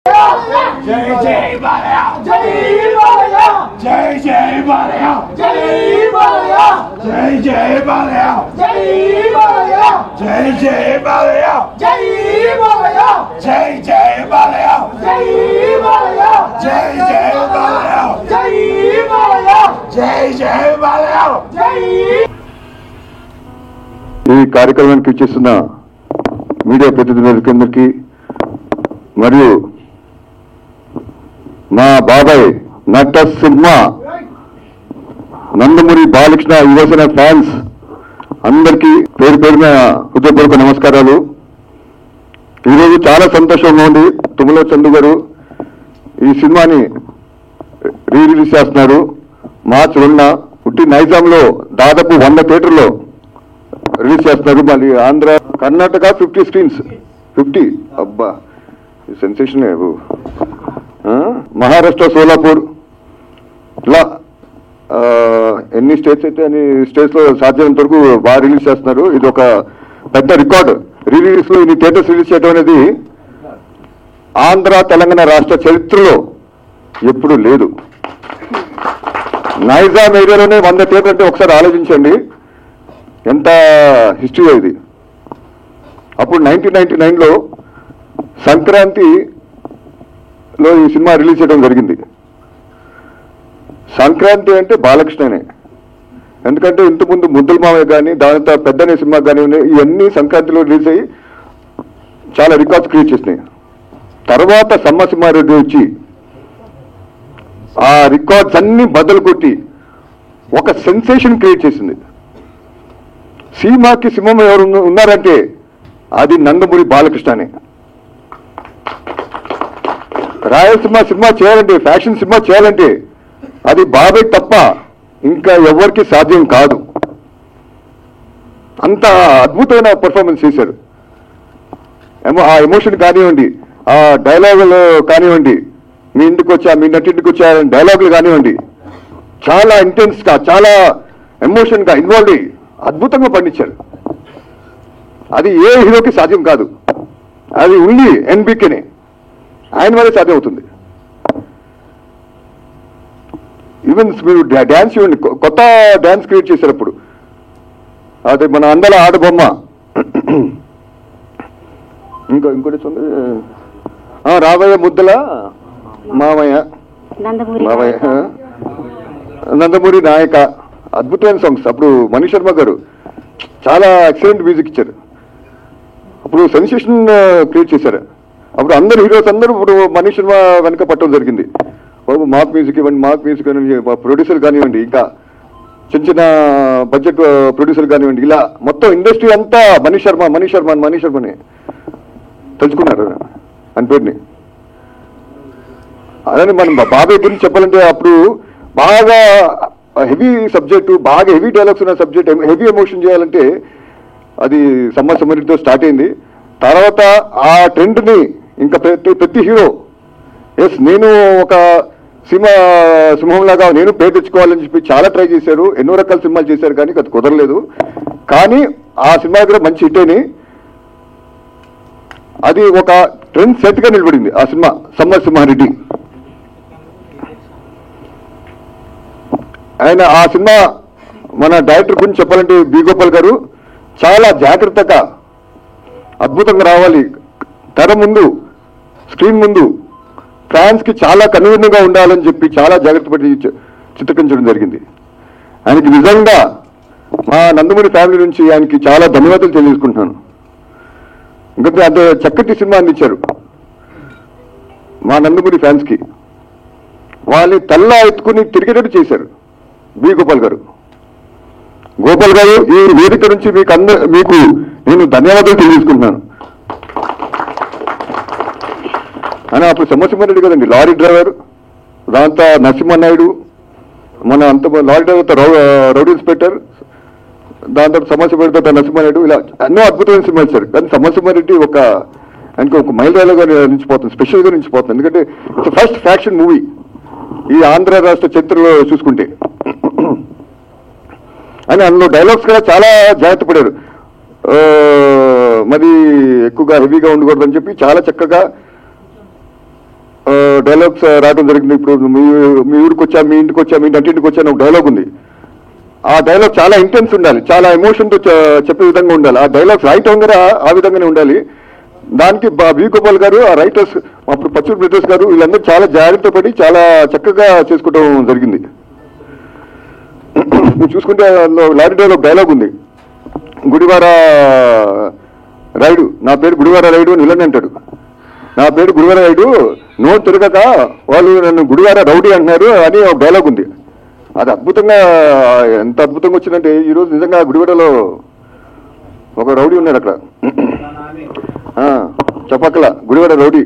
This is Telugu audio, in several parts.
జై జై బాలయ్య జై బాలయ్య జై జై బాలయ్య జై బాలయ్య జై జై బాలయ్య జై బాలయ్య జై జై బాలయ్య జై బాలయ్య జై జై బాలయ్య జై బాలయ్య జై జై బాలయ్య జై బాలయ్య జై జై బాలయ్య జై. ఈ కార్యక్రమానికి ఇచ్చేస్తున్న మీడియా ప్రతినిధులందరికీ మరియు మా బాబాయ్ నట సినిమా నందమూరి బాలకృష్ణ యువసేన ఫ్యాన్స్ అందరికీ పేరు పేరున హృదయపూర్వక నమస్కారాలు. ఈరోజు చాలా సంతోషంగా ఉంది. తుమ్మల చందు గారు ఈ సినిమాని రిలీజ్ చేస్తున్నారు. మార్చి 2న పుట్టి నైజాంలో దాదాపు 100 థియేటర్లో రిలీజ్ చేస్తున్నారు. మళ్ళీ ఆంధ్ర కర్ణాటక 50 స్క్రీన్స్ 50 అబ్బా సెన్సేషన్. మహారాష్ట్ర సోలాపూర్ ఇలా ఎన్ని స్టేట్స్ అయితే అన్ని స్టేట్స్లో సాధ్యమైనంత వరకు బాగా రిలీజ్ చేస్తున్నారు. ఇది ఒక పెద్ద రికార్డు. రిలీజ్లో ఇన్ని థియేటర్స్ రిలీజ్ చేయడం అనేది ఆంధ్ర తెలంగాణ రాష్ట్ర చరిత్రలో ఎప్పుడూ లేదు. నైజాం ఏరియాలోనే 100 థియేటర్ అంటే ఒకసారి ఆలోచించండి ఎంత హిస్టరీ ఇది. అప్పుడు 1999లో సంక్రాంతిలో ఈ సినిమా రిలీజ్ చేయడం జరిగింది. సంక్రాంతి అంటే బాలకృష్ణనే. ఎందుకంటే ఇంతకుముందు ముద్దుల మావయ్య కానీ దానితో పెద్దనే సినిమా కానీ ఇవన్నీ సంక్రాంతిలో రిలీజ్ అయ్యి చాలా రికార్డ్స్ క్రియేట్ చేసినాయి. తర్వాత సమ్మసింహారెడ్డి వచ్చి ఆ రికార్డ్స్ అన్ని బదులు కొట్టి ఒక సెన్సేషన్ క్రియేట్ చేసింది. సీమాకి సింహం ఎవరు ఉన్నారంటే అది నందమూరి బాలకృష్ణనే. రాయలసీమ సినిమా చేయాలంటే, ఫ్యాషన్ సినిమా చేయాలంటే అది బాబాయ్ తప్ప ఇంకా ఎవరికి సాధ్యం కాదు. అంత అద్భుతమైన పర్ఫార్మెన్స్ చేశారు. ఆ ఎమోషన్ కానివ్వండి, ఆ డైలాగులు కానివ్వండి, మీ ఇంటికి వచ్చా మీ నటింటికి వచ్చా డైలాగులు కానివ్వండి, చాలా ఇంటెన్స్గా చాలా ఎమోషన్గా ఇన్వాల్వ్ అయ్యి అద్భుతంగా పండించారు. అది ఏ హీరోకి సాధ్యం కాదు. అది ఓన్లీ ఎన్బికేనే, ఆయన వల్లే సాధ్యం అవుతుంది. ఈవెన్ మీరు డ్యాన్స్ చూడండి, కొత్త డ్యాన్స్ క్రియేట్ చేశారు. అప్పుడు అది మన అందల ఆడబొమ్మ. ఇంకోటి ఉంది రాబోయే ముద్దల మామయ్య నందమూరి నాయక. అద్భుతమైన సాంగ్స్. అప్పుడు మనీష్ శర్మ గారు చాలా ఎక్సలెంట్ మ్యూజిక్ ఇచ్చారు. అప్పుడు సెన్సేషన్ క్రియేట్ చేశారు. అప్పుడు అందరు హీరోస్ అందరూ ఇప్పుడు మనీష్ శర్మ వెనక పట్టడం జరిగింది. బాబు మాక్ మ్యూజిక్ ఇవ్వండి, మాక్ మ్యూజిక్ అని ప్రొడ్యూసర్ కానివ్వండి, ఇంకా చిన్న చిన్న బడ్జెట్ ప్రొడ్యూసర్ కానివ్వండి, ఇలా మొత్తం ఇండస్ట్రీ అంతా మనీష్ శర్మని తెలుసుకున్నారు అని పేరుని. అలానే మనం బాబాయ్ గురించి చెప్పాలంటే అప్పుడు బాగా హెవీ సబ్జెక్టు, బాగా హెవీ డైలాగ్స్ ఉన్న సబ్జెక్ట్, హెవీ ఎమోషన్ చేయాలంటే అది సమ్మరితో స్టార్ట్ అయింది. తర్వాత ఆ ట్రెండ్ని ఇంకా ప్రతి హీరో ఎస్ నేను ఒక సింహంలాగా నేను పేరు తెచ్చుకోవాలని చెప్పి చాలా ట్రై చేశారు. ఎన్నో రకాల సినిమాలు చేశారు కానీ అది కుదరలేదు. కానీ ఆ సినిమా కూడా మంచి హిట్ అయినాయి. అది ఒక ట్రెండ్ సెట్గా నిలబడింది ఆ సినిమా సమ్మసింహారెడ్డి. ఆయన ఆ సినిమా మన డైరెక్టర్ గురించి చెప్పాలంటే బి గోపాల్ గారు చాలా జాగ్రత్తగా అద్భుతంగా రావాలి, తెర ముందు స్క్రీన్ ముందు ఫ్యాన్స్కి చాలా కన్వీనియంగా ఉండాలని చెప్పి చాలా జాగ్రత్త పడి చిత్రీకరించడం జరిగింది. ఆయనకి నిజంగా మా నందమూరి ఫ్యామిలీ నుంచి ఆయనకి చాలా ధన్యవాదాలు తెలియజేసుకుంటున్నాను. ఎందుకంటే అంత చక్కటి సినిమా అందించారు మా నందమూరి ఫ్యాన్స్కి. వాళ్ళని తల్లా ఎత్తుకుని తిరిగేటట్టు చేశారు బి గోపాల్ గారు. గోపాల్ గారు ఈ వేదిక నుంచి మీకు నేను ధన్యవాదాలు తెలియజేసుకుంటున్నాను. అని అప్పుడు సమ్మసింహారెడ్డి కదండి లారీ డ్రైవర్, దాంతో నరసింహనాయుడు, మన అంత లారీ డ్రైవర్తో రౌడీ ఇన్స్పెక్టర్, దాని తర్వాత సమ్మసింహారెడ్డితో నరసింహనాయుడు, ఇలా ఎన్నో అద్భుతమైన సినిమాలు సార్. కానీ సమ్మసింహారెడ్డి ఆయనకి ఒక మైలురాయిగా నిలిచిపోతుంది, స్పెషల్గా నిలిచిపోతుంది. ఎందుకంటే ఇట్స్ ఫస్ట్ ఫ్యాక్షన్ మూవీ ఈ ఆంధ్ర రాష్ట్ర చరిత్రలో చూసుకుంటే. అని అందులో డైలాగ్స్ కూడా చాలా జాగ్రత్త పడారు. మరి ఎక్కువగా హెవీగా ఉండకూడదని చెప్పి చాలా చక్కగా డైలాగ్స్ రావడం జరిగింది. ఇప్పుడు మీ ఊరికి వచ్చా, మీ ఇంటికి వచ్చా, మీ ఇంటికి వచ్చా అని ఒక డైలాగ్ ఉంది. ఆ డైలాగ్ చాలా ఇంటెన్స్ ఉండాలి, చాలా ఎమోషన్తో చెప్పే విధంగా ఉండాలి. ఆ డైలాగ్స్ రాయటం కూడా ఆ విధంగానే ఉండాలి. దానికి వి గోపాల్ గారు, ఆ రైటర్స్ అప్పుడు పచ్చూరు బ్రదర్స్ గారు వీళ్ళందరూ చాలా జాగ్రత్త పడి చాలా చక్కగా చేసుకోవడం జరిగింది. మీరు చూసుకుంటే లారీ డైలాగ్ ఉంది, గుడివార రైడు, నా పేరు గుడివార రైడు అని విలన్ అంటాడు. నా పేరు గుడివార రైడు, నోరు తిరగక వాళ్ళు నన్ను గుడివార రౌడీ అంటున్నారు అని ఒక డైలాగ్ ఉంది. అది అద్భుతంగా, ఎంత అద్భుతంగా వచ్చిందంటే ఈరోజు నిజంగా గుడివాడలో ఒక రౌడీ ఉన్నాడు అక్కడ, చెప్పక్కల Gudivada rowdy.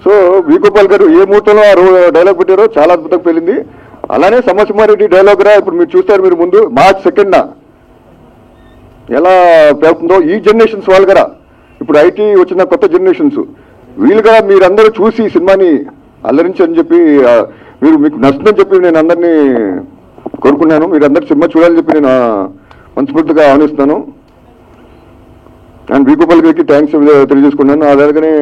So we Gopal గారు ఏ ముహూర్తంలో ఆ డైలాగ్ పెట్టారో చాలా అద్భుతంగా పెళ్ళింది. అలానే సమసింహారెడ్డి డైలాగ్ రా ఇప్పుడు మీరు చూస్తారు, మీరు ముందు మార్చ్ 2న ఎలా పేరుతుందో ఈ జనరేషన్స్ వాళ్ళు కదా, ఇప్పుడు ఐటీ వచ్చిన కొత్త జనరేషన్స్ వీళ్ళుగా మీరందరూ చూసి సినిమాని అల్లరించని చెప్పి మీకు నచ్చుతుందని చెప్పి నేను అందరినీ కోరుకున్నాను. మీరందరూ సినిమా చూడాలని చెప్పి నేను మనస్ఫూర్తిగా ఆహ్వానిస్తున్నాను. అండ్ వి గోపాల్ గారికి థ్యాంక్స్ తెలియజేసుకున్నాను. అలాగనే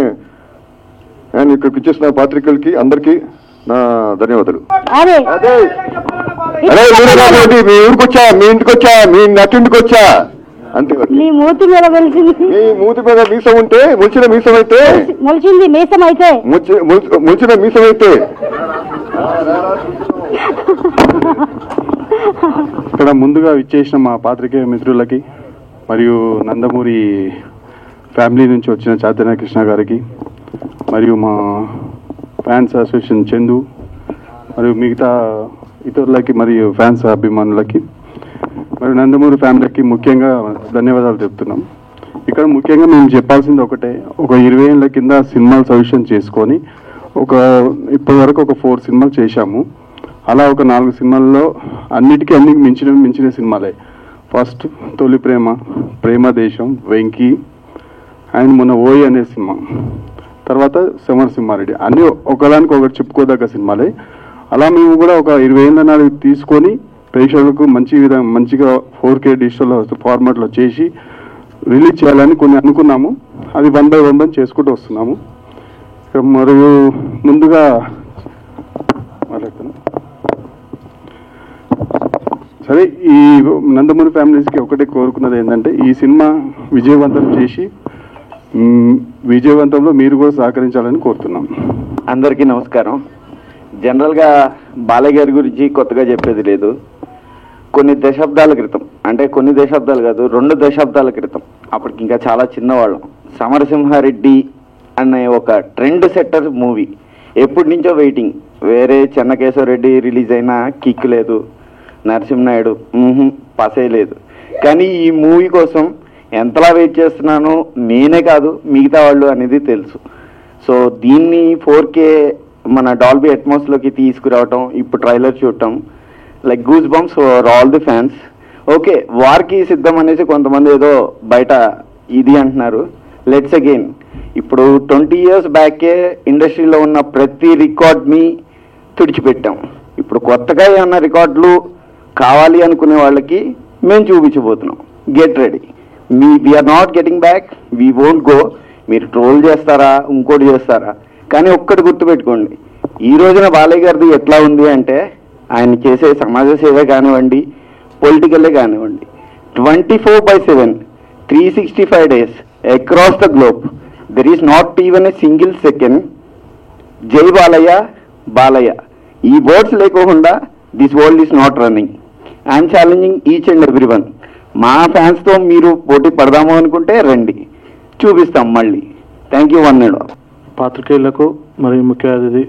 నేను ఇక్కడికి ఇచ్చేసిన పాత్రికలకి అందరికీ నా ధన్యవాదాలు. అదే మీ ఊరికి వచ్చా, మీ ఇంటికి వచ్చా, మీ నటింటికి వచ్చా అంతే. మీ మూతి మీద వెలిసింది, మీ మూతి మీద మీసం ఉంటే, ముల్చిన మీసం అయితే, మొలిచింది మీసం అయితే, ముల్చిన మీసం అయితే. ఇక్కడ ముందుగా విచ్చేసిన మా పాత్రికేయ మిత్రులకి మరియు నందమూరి ఫ్యామిలీ నుంచి వచ్చిన చైతన్య కృష్ణ గారికి మరియు మా ఫ్యాన్స్ అసోసియేషన్ చందు మరియు మిగతా ఇతరులకి మరియు ఫ్యాన్స్ అభిమానులకి మరియు నందమూరి ఫ్యామిలీకి ముఖ్యంగా ధన్యవాదాలు చెప్తున్నాం. ఇక్కడ ముఖ్యంగా మేము చెప్పాల్సింది ఒకటే, ఒక 20 ఏళ్ళ కింద సినిమాలు సజెషన్ చేసుకొని ఇప్పటి వరకు ఒక 4 సినిమాలు చేశాము. అలా ఒక 4 సినిమాల్లో అన్నిటికీ మించిన సినిమాలే. ఫస్ట్ తొలి ప్రేమ, ప్రేమ దేశం, వెంకీ అండ్ మొన్న ఓయి అనే సినిమా, తర్వాత సమరసింహారెడ్డి, అన్నీ ఒకదానికి ఒకటి చెప్పుకోదగ్గ సినిమాలే. అలా మేము కూడా ఒక 20 ఏళ్ళ నాడు తీసుకొని ప్రేక్షకులకు మంచిగా 4K డిజిటల్ ఫార్మాట్లో చేసి రిలీజ్ చేయాలని కొన్ని అనుకున్నాము. అది 1 by 1 చేసుకుంటూ వస్తున్నాము. మరియు ముందుగా సరే, ఈ నందమూరి ఫ్యామిలీస్కి ఒకటే కోరుకున్నది ఏంటంటే ఈ సినిమా విజయవంతం చేసి విజయవంతంలో మీరు కూడా సహకరించాలని కోరుతున్నాం. అందరికీ నమస్కారం. జనరల్గా బాలయ్య గారి గురించి కొత్తగా చెప్పేది లేదు. కొన్ని దశాబ్దాల క్రితం, అంటే కొన్ని దశాబ్దాలు కాదు 2 దశాబ్దాల క్రితం, అప్పటికి ఇంకా చాలా చిన్నవాళ్ళం, సమరసింహారెడ్డి అనే ఒక ట్రెండ్ సెట్టర్ మూవీ ఎప్పటి నుంచో వెయిటింగ్. వేరే చెన్నకేశవరెడ్డి రిలీజ్ అయినా కిక్ లేదు, నరసింహనాయుడు పసేయలేదు. కానీ ఈ మూవీ కోసం ఎంతలా వెయిట్ చేస్తున్నానో నేనే కాదు మిగతా వాళ్ళు అనేది తెలుసు. సో దీన్ని 4K మన డాల్బీ అట్మాస్లోకి తీసుకురావటం, ఇప్పుడు ట్రైలర్ చూడటం, like goose bumps for all the fans. Okay, వార్కి సిద్ధం అనేసి కొంతమంది ఏదో బయట ఇది అంటున్నారు. లెట్స్ అగైన్, ఇప్పుడు 20 years బ్యాకే ఇండస్ట్రీలో ఉన్న ప్రతి రికార్డ్ని తుడిచిపెట్టాం. ఇప్పుడు కొత్తగా ఏమన్నా రికార్డులు కావాలి అనుకునే వాళ్ళకి మేము చూపించబోతున్నాం. Get ready. We're not getting back, we won't go. మీరు ట్రోల్ చేస్తారా, ఇంకోటి చేస్తారా, కానీ ఒక్కటి గుర్తుపెట్టుకోండి, ఈ రోజున బాలయ్య గారిది ఎట్లా ఉంది అంటే ఆయన చేసే సమాజ సేవ కానివ్వండి, పొలిటికల్లే కానివ్వండి, 24/7 365 days across the globe there is not even a single second జై బాలయ్య బాలయ్య ఈ వర్డ్స్ లేకోకుండా this world is not running. I'm challenging each and every one. మా ఫ్యాన్స్తో మీరు పోటీ పడదాము అనుకుంటే రండి, చూపిస్తాం మళ్ళీ. Thank you. 1 and all. పాత్రికేయులకు మరియు ముఖ్య అతిథి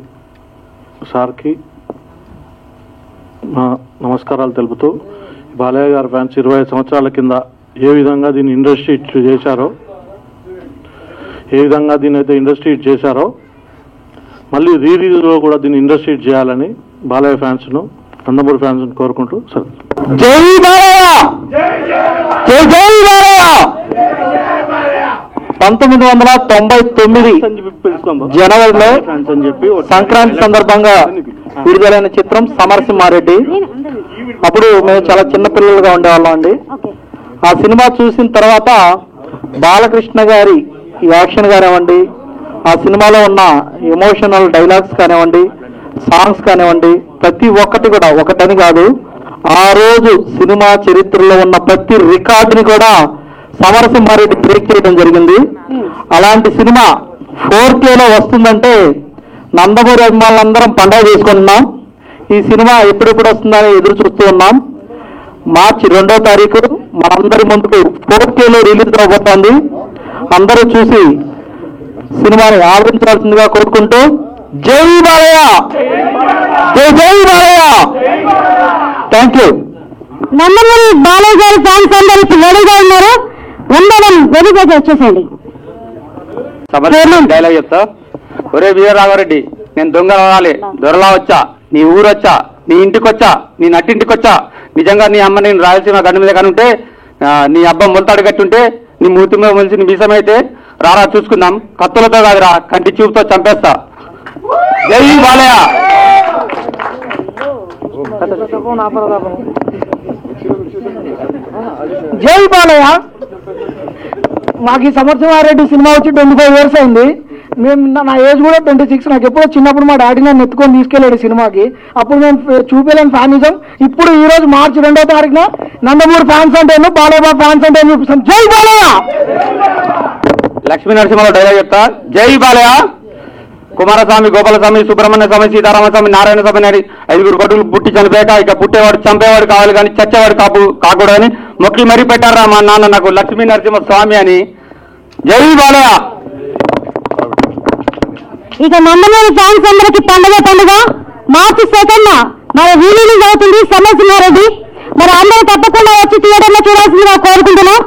సార్కి నమస్కారాలు తెలుపుతూ, బాలయ్య గారి ఫ్యాన్స్ 25 సంవత్సరాల కింద ఏ విధంగా దీన్ని ఇండస్ట్రీ చేశారో, ఏ విధంగా దీన్ని అయితే ఇండస్ట్రీ చేశారో మళ్ళీ రీలీజ్లో కూడా దీన్ని ఇండస్ట్రీ చేయాలని బాలయ్య ఫ్యాన్స్ను, నందమూరి ఫ్యాన్స్ను కోరుకుంటూ సార్. జై బాలయ్య, జై జై బాలయ్య. 1999 జనవరిలో సంక్రాంతి సందర్భంగా విడుదలైన చిత్రం సమరసింహారెడ్డి. అప్పుడు మేము చాలా చిన్న పిల్లలుగా ఉండేవాళ్ళం అండి. ఆ సినిమా చూసిన తర్వాత బాలకృష్ణ గారి యాక్షన్ కానివ్వండి, ఆ సినిమాలో ఉన్న ఎమోషనల్ డైలాగ్స్ కానివ్వండి, సాంగ్స్ కానివ్వండి, ప్రతి ఒక్కటి కూడా ఒకటని కాదు, ఆ రోజు సినిమా చరిత్రలో ఉన్న ప్రతి రికార్డుని కూడా సమరసింహారెడ్డి బ్రేక్ చేయడం జరిగింది. అలాంటి సినిమా 4Kలో వస్తుందంటే నందమూరి అభిమానులందరం పండుగ చేసుకుంటున్నాం. ఈ సినిమా ఎప్పుడెప్పుడు వస్తుందని ఎదురు చూస్తూ ఉన్నాం. మార్చి 2వ తారీఖు మనందరి ముందుకు 4Kలో రిలీజ్ అవబోతోంది. అందరూ చూసి సినిమాని ఆదరించాల్సిందిగా కోరుకుంటూ జై బాలయ్య, జై జై బాలయ్య. Thank you. నందమూరి బాలయ్య గారి ఫ్యాన్స్ అందరూ ఇప్పుడు రెడీగా ఉన్నారు. ఉండడం రెడీగా వచ్చేసేయండి. డైలాగ్ చెప్తా. ఒరే వీరరాఘవరెడ్డి, నేను దొంగ రావాలి, దొరలా వచ్చా, నీ ఊరు వచ్చా, నీ ఇంటికి వచ్చా, నీ నట్టింటికి వచ్చా. నిజంగా నీ అమ్మ నేను రాయలసీమ గడ్డ మీద కానుంటే, నీ అబ్బ మొలతాడు కట్టుంటే, నీ మూతి మీద మనిషి నీ మీసమైతే రారా చూసుకుందాం. కత్తులతో కాదురా, కంటి చూపుతో చంపేస్తా. జై బాలయ్య. జై బాలయ్య. మాకు ఈ సమరసింహారెడ్డి సినిమా వచ్చి 25 years అయింది. నా ఏజ్ కూడా 26. నాకు ఎప్పుడో చిన్నప్పుడు మా డాడీ నన్ను ఎత్తుకొని తీసుకెళ్ళాడు సినిమాకి. అప్పుడు మేము చూపించలేని ఫ్యానిజం. ఇప్పుడు ఈ రోజు మార్చి 2వ తారీఖున నందమూరి ఫ్యాన్స్ అంటే బాలయ్య ఫ్యాన్స్ అంటే చూపిస్తాం. జై బాలయ్య. లక్ష్మీ నరసింహ డైలాగ్ చెప్తా. జై బాలయ్య. కుమారస్వామి, గోపాలస్వామి, సుబ్రహ్మణ్య స్వామి, సీతారామస్వామి, నారాయణ స్వామి నాయుడు 5 కొడుకులు పుట్టి చనిపోయాక ఇక పుట్టేవాడు చంపేవాడు కావాలి కానీ చచ్చేవాడు కాకూడదని మొక్కి మరీ పెట్టారా మా నాన్న నాకు లక్ష్మీ నరసింహ స్వామి అని. జై బాలయ్య. ఇక నందమూరి ఫ్యాన్స్ అందరికి పండుగ మార్చి 2న మరి రిలీజ్ అవుతుంది సమరసింహారెడ్డి. మరి అందరూ తప్పకుండా వచ్చి థియేటర్లో చూడాల్సిందిగా కోరుకుంటున్నాం.